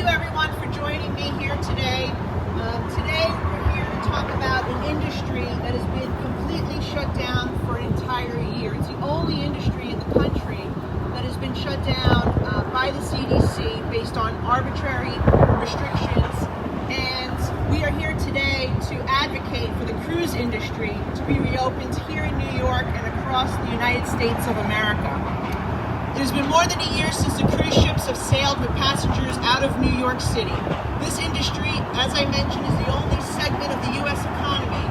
you everyone for joining me here today. Today we're here to talk about an industry that has been completely shut down for an entire year. It's the only industry in the country that has been shut down by the CDC based on arbitrary restrictions. And we are here today to advocate for the cruise industry to be reopened here in New York and across the United States of America. It has been more than a year since the cruise ships have sailed with passengers out of New York City. This industry, as I mentioned, is the only segment of the U.S. economy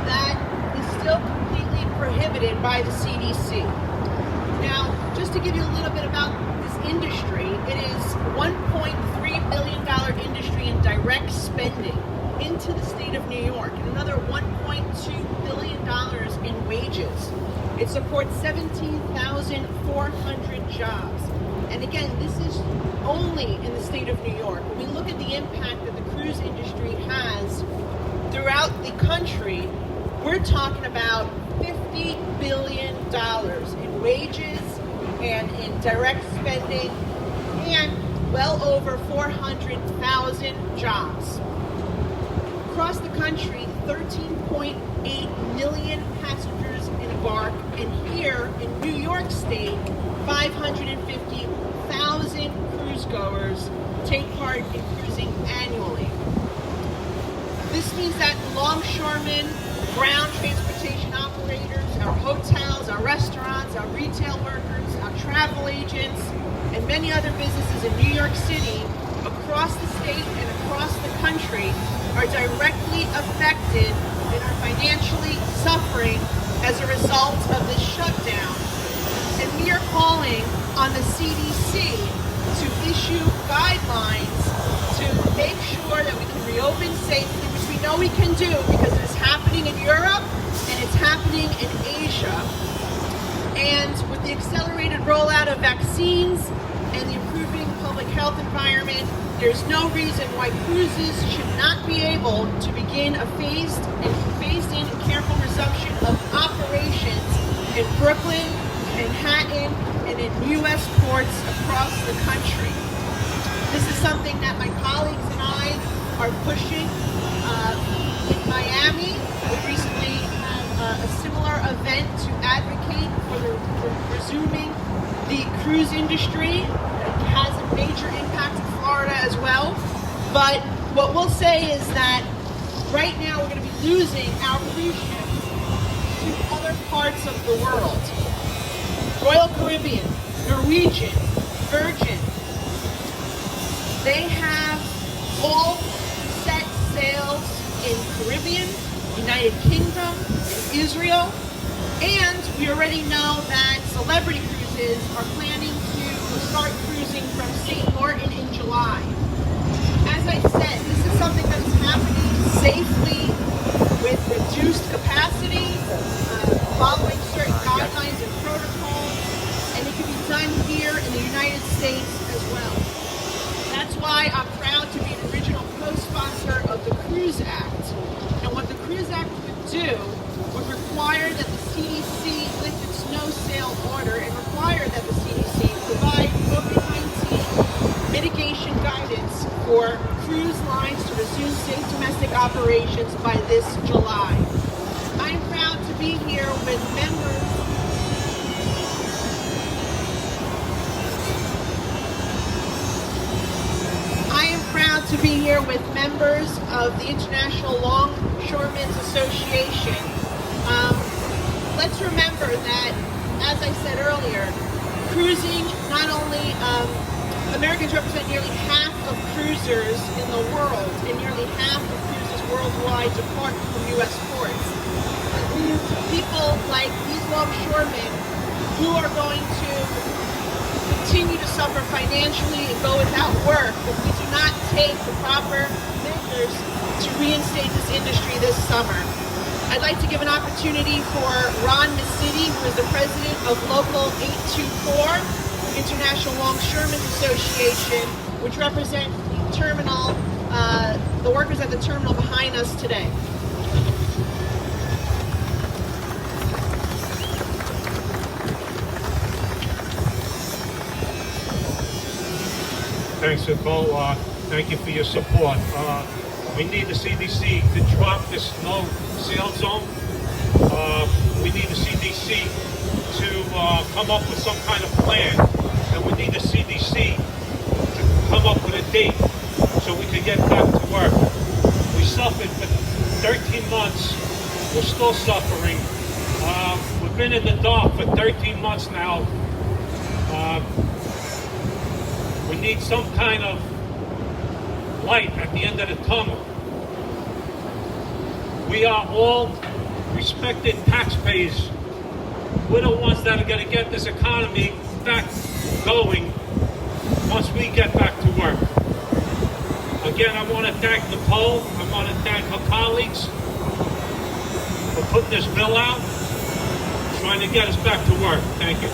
that is still completely prohibited by the CDC. Now, just to give you a little bit about this industry, it is a $1.3 billion industry in direct spending into the state of New York, and another $1.2 billion in wages. It supports 17,400 jobs. And again, this is only in the state of New York. When we look at the impact that the cruise industry has throughout the country, we're talking about $50 billion in wages and in direct spending, and well over 400,000 jobs. Across the country, 13.8 million passengers embark, and here in New York State, 550,000 cruise goers take part in cruising annually. This means that longshoremen, ground transportation operators, our hotels, our restaurants, our retail workers, our travel agents, and many other businesses in New York City, across the state and across the country, are directly affected and are financially suffering as a result of this shutdown. And we are calling on the CDC to issue guidelines to make sure that we can reopen safely, which we know we can do because it is happening in Europe and it's happening in Asia. And with the accelerated rollout of vaccines and the improving public health environment, there's no reason why cruises should not be able to begin a phased in and careful resumption of operations in Brooklyn, Manhattan, and in U.S. ports across the country. This is something that my colleagues and I are pushing. In Miami, we recently had a similar event to advocate for resuming the cruise industry. It has a major impact in Florida as well. But what we'll say is that right now we're going to be losing our cruise ships to other parts of the world. Royal Caribbean, Norwegian, Virgin, they have all set sails in Caribbean, United Kingdom, Israel, and we already know that Celebrity Cruises are planning to start cruising from St. Martin in July. As I said, this is something that is happening safely with reduced capacity, following certain guidelines and protocols, and it can be done here in the United States as well. That's why I'm proud to be an original co-sponsor of the Cruise Act. And what the Cruise Act would do would require that the CDC lift its no-sail order and require that the CDC provide COVID-19 mitigation guidance for cruise lines to resume safe domestic operations by this July. I'm proud to be here with members of the International Longshoremen Association. Let's remember that, as I said earlier, cruising, not only Americans represent nearly half of cruisers in the world, and nearly half of cruises worldwide depart from U.S. ports. These people like these longshoremen who are going to continue to suffer financially and go without work if we do not take the proper measures to reinstate this industry this summer. I'd like to give an opportunity for Ron Missidi, who is the president of Local 824, International Longshoremen Association, which represents the terminal, the workers at the terminal behind us today. Thanks, Nicole. Thank you for your support. We need the CDC to drop this no sail zone. We need the CDC to come up with some kind of plan, and we need the CDC to come up with a date so we can get back to work. We suffered for 13 months. We're still suffering. We've been in the dark for 13 months now. We need some kind of light at the end of the tunnel. We are all respected taxpayers. We're the ones that are going to get this economy back going once we get back to work. Again, I want to thank Nicole. I want to thank her colleagues for putting this bill out, trying to get us back to work. Thank you.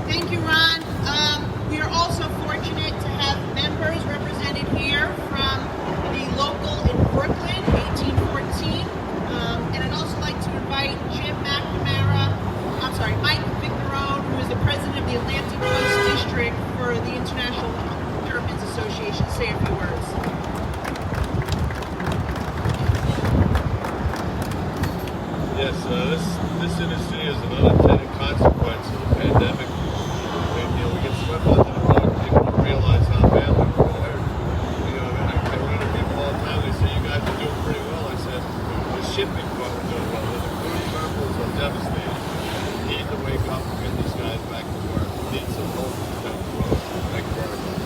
Thank you, Ron. We are also fortunate to have members represented here from the local in Brooklyn, 1814. And I'd also like to invite Mike Victorone, who is the president of the Atlantic Coast District for the International Longshoremen's Association, to say a few words. Yes, this industry is an unintended consequence of the pandemic. We get swept under the rug. People don't realize how badly we're going to hurt. I run into people all the time. They say, "You guys are doing pretty well." I said, "The shipping part we're doing well. The cruise terminals are devastated. We need to wake up and get these guys back to work. We need some hope down the road." Thank you very much.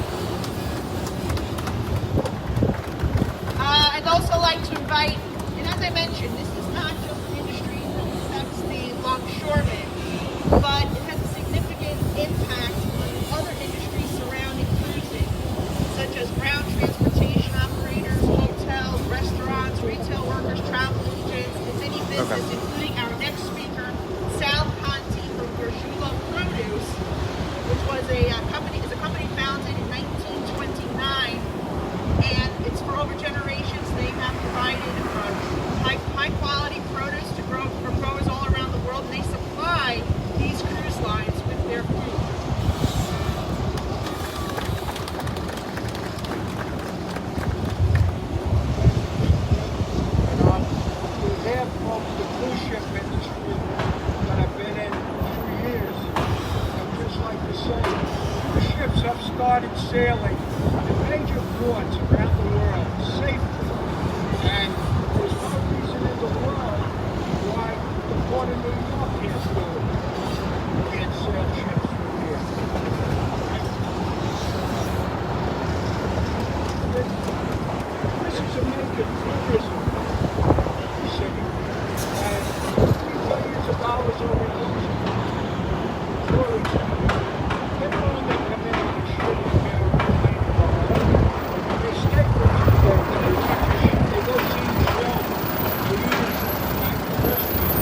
I'd also like to invite, and as I mentioned, this is not just an industry that affects the longshoremen, but it has a significant impact on other industries surrounding cruising, such as ground transportation operators, hotels, restaurants, retail workers, travel agents, and many businesses, including our next speaker, Sal Conti from Gershulo Produce, which was a company founded in 1929, and it's for over generations. They have provided high quality produce from growers all around the world, and they supply these cruise lines with their food. We have from the cruise ship industry that I've been in 2 years. I'd just like to say, the ships have started sailing in major ports around the world safely. And there's no reason in the world why the port of New York can't do it. Can't sail ships from here. This is a major tourism city. And millions of dollars over the ocean. Tourism. Everyone that come in on the ship is very they stay for 2 days. They go see the show. They usually come back to the restaurant.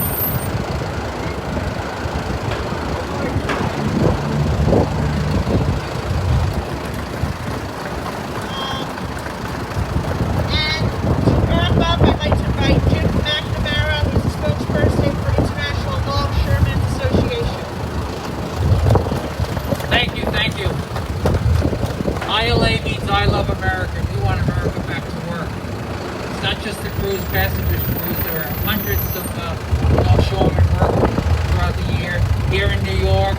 And to wrap up, I'd like to invite Jim McNamara, who's the spokesperson for International Longshoremen's Association. Thank you. ILA means I love America. We want America back to work. It's not just the cruise, passengers cruise. There are hundreds of longshoremen working throughout the year here in New York,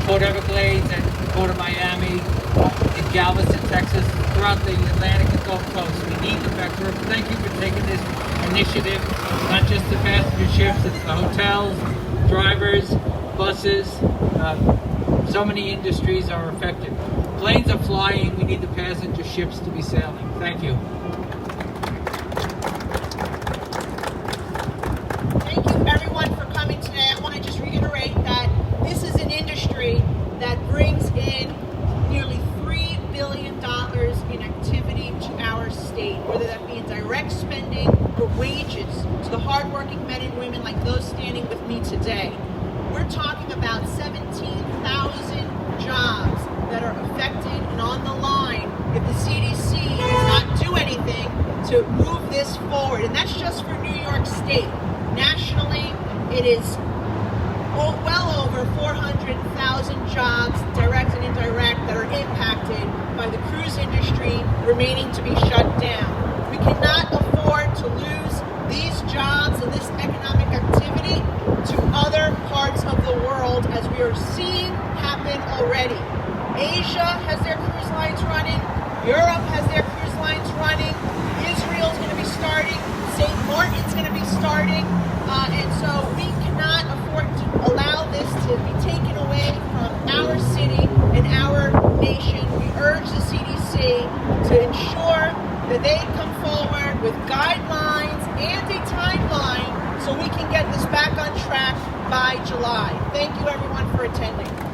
Port Everglades, and Port of Miami, in Galveston, Texas, throughout the Atlantic and Gulf Coast. We need them back to work. Thank you for taking this initiative. It's not just the passenger ships, it's the hotels, drivers, buses. So many industries are affected. Planes are flying. We need the passenger ships to be sailing. Thank you. Thank you, everyone, for coming today. I want to just reiterate that this is an industry that brings in nearly $3 billion in activity to our state, whether that be in direct spending or wages to the hardworking men and women like those standing with me today. We're talking about 17,000 jobs that are affected and on the line if the CDC does not do anything to move this forward. And that's just for New York State. Nationally, it is well over 400,000 jobs, direct and indirect, that are impacted by the cruise industry remaining to be shut down. We cannot afford to lose these jobs and this economic activity to other parts of the world, as we are seeing happen already. Asia has their cruise lines running. Europe has their cruise lines running. Israel's going to be starting. St. Martin's going to be starting. And so we cannot afford to allow this to be taken away from our city and our nation. We urge the CDC to ensure that they come forward with guidelines and a timeline so we can get this back on track by July. Thank you, everyone, for attending.